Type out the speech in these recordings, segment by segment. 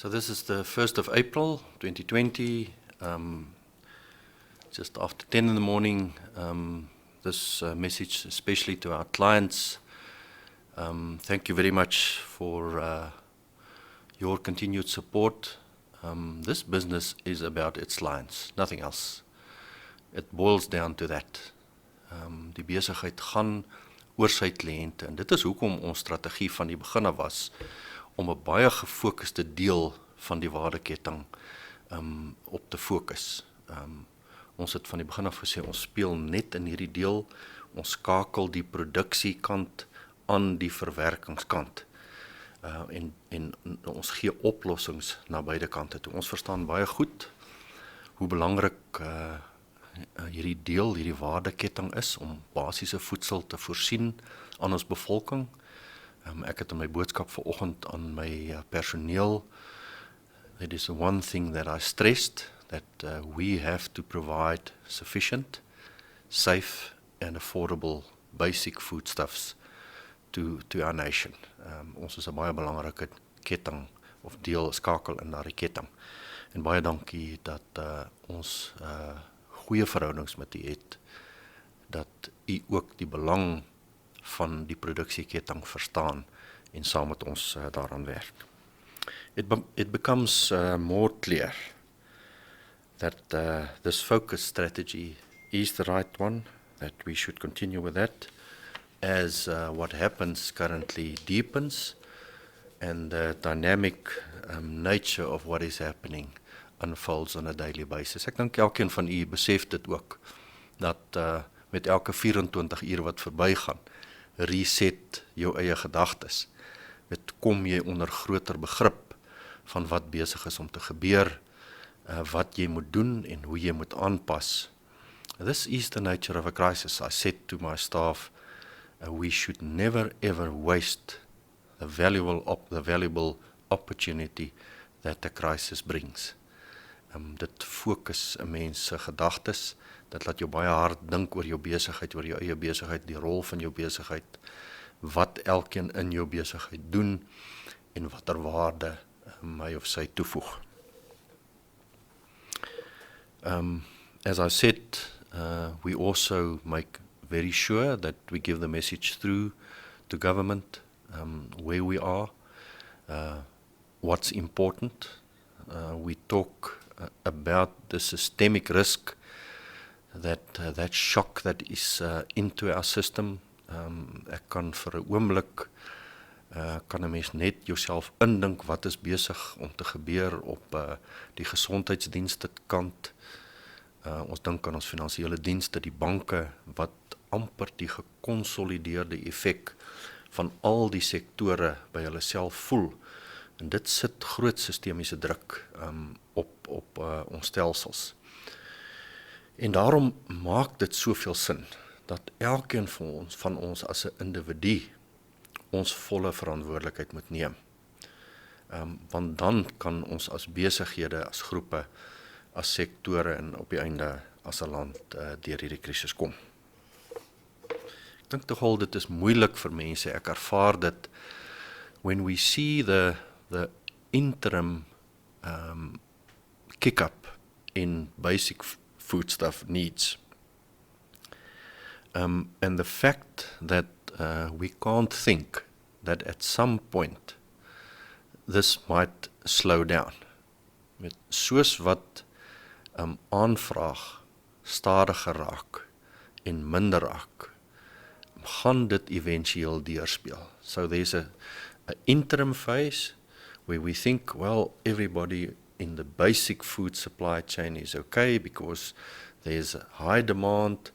So this is the 1st of April 2020, just after 10 in the morning. This message especially to our clients. Thank you very much for your continued support. This business is about its clients, nothing else. It boils down to that. Die besigheid gaan oor sy kliënte en dit is hoekom ons strategie van die begin af was om 'n baie gefokuste deel van die waardeketting op te fokus. Ons het van die begin af gesê ons speel net in hierdie deel, ons skakel die produksiekant aan die verwerkingskant. En ons gee oplossings na beide kante toe. Ons verstaan baie goed hoe belangrik hierdie deel, hierdie waardeketting is om basiese voedsel te voorsien aan ons bevolking. Ek het in my boodskap vanoggend aan my personeel, that is the one thing that I stressed, that we have to provide sufficient, safe and affordable basic foodstuffs to our nation. Ons is 'n baie belangrike ketting of deel skakel in daardie ketting. En baie dankie dat ons goeie verhoudings met u het, dat u ook die belang van die produksieketting verstaan en saam met ons daaraan werk. It becomes more clear that this focus strategy is the right one, that we should continue with that as what happens currently deepens and the dynamic nature of what is happening unfolds on a daily basis. Ek dink elkeen van u besef dit ook, dat met elke 24 uur wat verbygaan, reset jou eie gedagtes. Dit kom jy onder groter begrip van wat besig is om te gebeur, wat jy moet doen en hoe jy moet aanpas. This is the nature of a crisis. I said to my staff, we should never ever waste the valuable opportunity that a crisis brings. Dit fokus 'n mens se gedagtes, dit laat jou baie hard dink oor jou besigheid, oor jou eie besigheid, die rol van jou besigheid, wat elkeen in jou besigheid doen en watter waarde hy of sy toevoeg. As I said, we also make very sure that we give the message through to government, where we are, what's important. We talk about the systemic risk, that shock that is into our system. Ek kan vir 'n oomblik, kan 'n mens net jouself indink wat is besig om te gebeur op die gesondheidsdienste kant. Ons dink aan ons finansiële dienste, die banke, wat amper die gekonsolideerde effek van al die sektore by hulle self voel. En dit sit groot sistemiese druk op ons stelsels. En daarom maak dit soveel sin, dat elkeen van ons as 'n individu ons volle verantwoordelikheid moet neem. Want dan kan ons as besighede, as groepe, as sektore en op die einde as 'n land deur hierdie krisis kom. Ek dink tog dit is moeilik vir mense, ek ervaar dit, when we see the interim kick-up in basic foodstuff needs. And the fact that we can't think that at some point this might slow down. Met soos wat aanvraag stadiger raak en minder raak, gaan dit eventueel deurspeel. So there's a interim phase where we think, well, everybody in the basic food supply chain is okay because there's a high demand,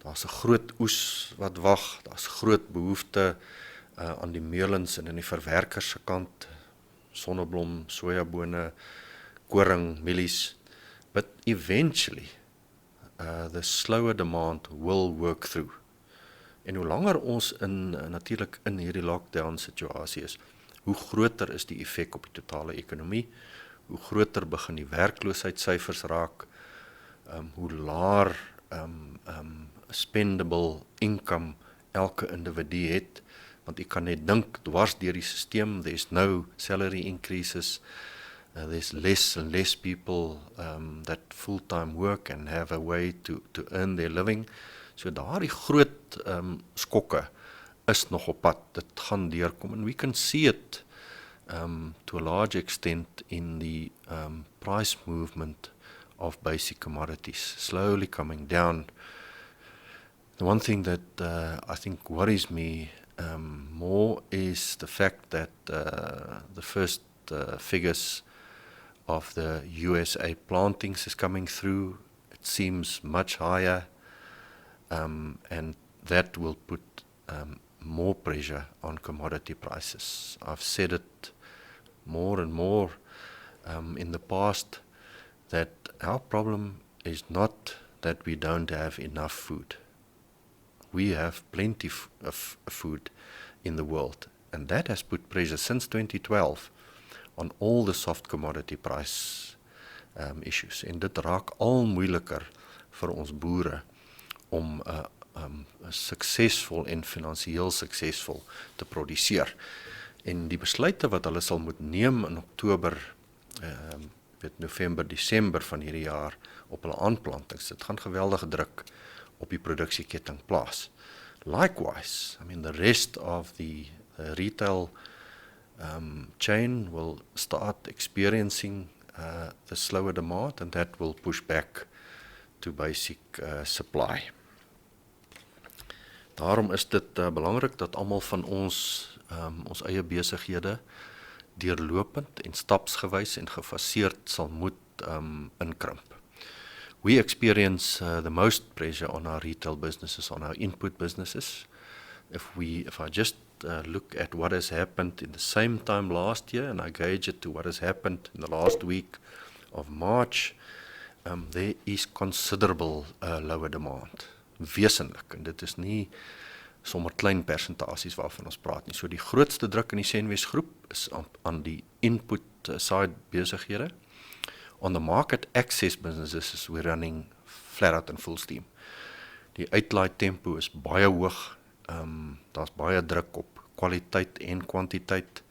daar's 'n groot oes wat wag, daar's groot behoefte aan die meulens en in die verwerkers se kant, sonneblom, sojabone, koring, mielies, but eventually the slower demand will work through. En hoe langer ons natuurlik in hierdie lockdown situasie is, hoe groter is die effek op die totale ekonomie, hoe groter begin die werkloosheidssyfers raak, hoe laer spendable income elke individu het, want ek kan net dink, dwars deur die stelsel, there's no salary increases, There's less and less people that full-time work and have a way to earn their living. So daardie groot skokke is nog op pad. Dit gaan deurkom. And we can see it to a large extent in the price movement of basic commodities, slowly coming down. The one thing that I think worries me more is the fact that the first figures of the USA plantings is coming through. It seems much higher, and that will put more pressure on commodity prices. I've said it more and more in the past that our problem is not that we don't have enough food. We have plenty of food in the world, and that has put pressure since 2012 on all the soft commodity price issues. En dit raak al moeiliker vir ons boere om suksesvol en finansiëel suksesvol te produseer. En die besluite wat hulle sal moet neem in Oktober, November, Desember van hierdie jaar op hulle aanplantings, dit gaan geweldige druk op die produksieketting plaas. Likewise, I mean, the rest of the retail chain will start experiencing the slower demand, and that will push back to basic supply. Daarom is dit belangrik dat almal van ons eie besighede deurlopend en stapsgewys en gefaseerd sal moet inkrimp. We experience the most pressure on our retail businesses, on our input businesses. If I just look at what has happened in the same time last year, and I gauge it to what has happened in the last week of March, there is considerable lower demand. Wesenlik, en dit is nie sommer klein persentasies waarvan ons praat nie. So die grootste druk in die Senwes Groep is aan die input side besighede. On the market access businesses, we're running flat out in full steam. Die uitlaai tempo is baie hoog. Daar's baie druk op kwaliteit en kwantiteit.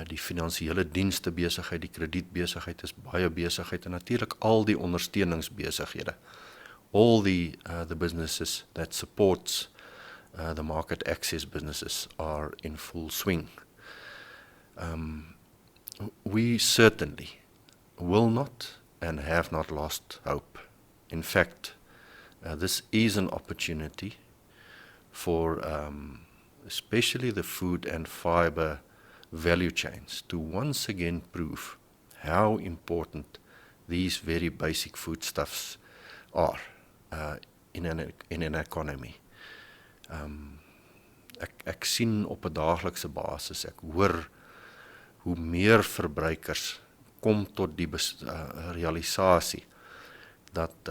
Die finansiële dienste besigheid, die kredietbesigheid is baie besigheid en natuurlik al die ondersteuningsbesighede. All the businesses that supports the market access businesses are in full swing. We certainly will not and have not lost hope. In fact, this is an opportunity for especially the food and fiber value chains to once again prove how important these very basic foodstuffs are in an economy. Ek sien op 'n daaglikse basis, ek hoor hoe meer verbruikers kom tot die realisasie dat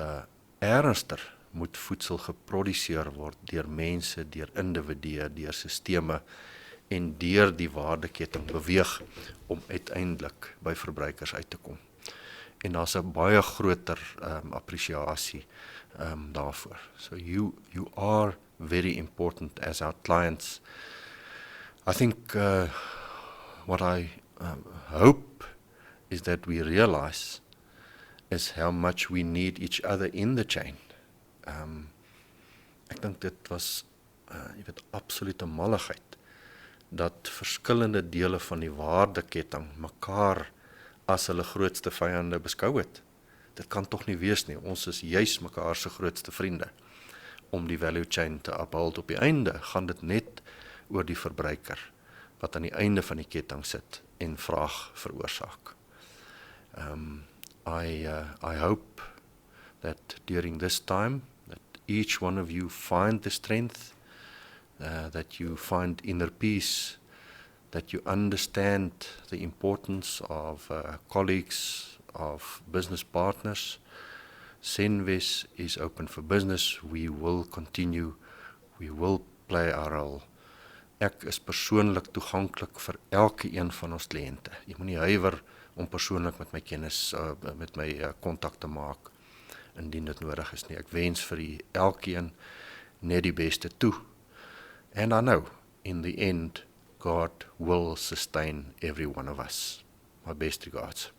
ernstig moet voedsel geproduseer word deur mense, deur individue, deur sisteme en deur die waardeketting beweeg om uiteindelik by verbruikers uit te kom. En daar's 'n baie groter appreciasie daarvoor. So you are very important as our clients. I think what I hope is that we realize is how much we need each other in the chain. Ek dink dit was absolute malligheid dat verskillende dele van die waardeketting mekaar as hulle grootste vyande beskou het. Dit kan tog nie wees nie. Ons is juis mekaar se grootste vriende om die value chain te uphold. Op die einde gaan dit net oor die verbruiker wat aan die einde van die ketting sit en vraag veroorsaak. I hope that during this time that each one of you find the strength, that you find inner peace, that you understand the importance of colleagues, of business partners. Senwes is open for business. We will continue. We will play our role. Ek is persoonlik toeganklik vir elke een van ons kliënte. Jy moenie huiwer om persoonlik met my kennis, met my kontak te maak indien dit nodig is nie. Ek wens vir elkeen net die beste toe. And I know, in the end, God will sustain every one of us. My best regards.